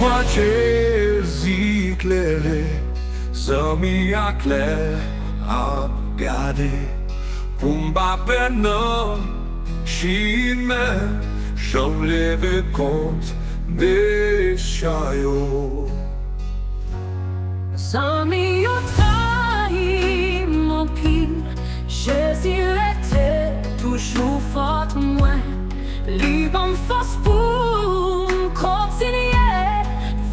moi Jésus éclairé, zami à clair à garder. Pour m'bapper non, chimère, j'en lève compte des chayos. Zami yo trahi mon pile, Jésus était toujours fort moi. Libre me force pour continuer,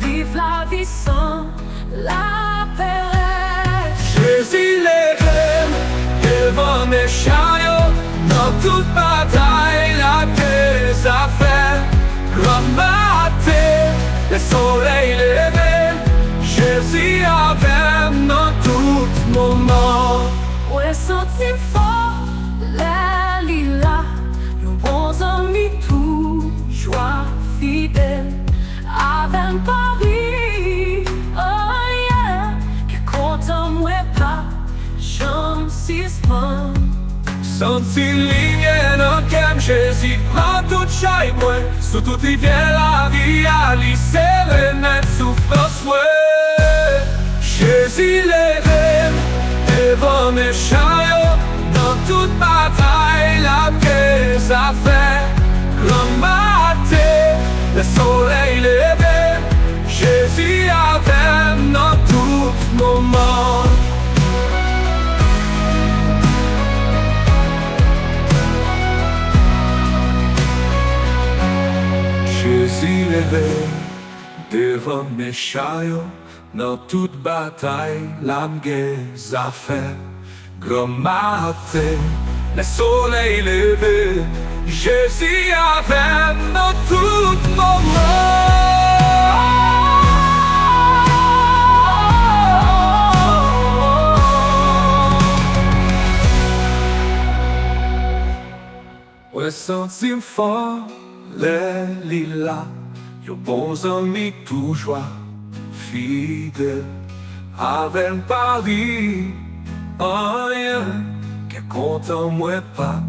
vivre la vie sans la paix. Jésus lève devant mes chariots, dans toute bataille la paix a fait. Grand matin, le soleil levé, Jésus avec dans tout moment. Ouais, senti fort, les lilas, nos bons amis toujours fidèles, avec Paris, oh yeah, qui compte moi pas, j'en suspends. Senti ligne dans kem Jésus prend tout chaque moi, sous tout hiver la vie à lui sérénette souffrance ouais. Jésus levé devant mes chariots, dans toute bataille la paix a fait. Grand matin, le soleil levé, Jésus avec dans tout moment. Jésus levé devant mes chariots, dans toute bataille l'âme gaise a fait. Grand matin, le soleil levé, Jésus avec dans tout moment. Ouais, senti fort les lilas, yo bons amis toujours fidèles, avec Paris, oh yeah, qui compte moi pas.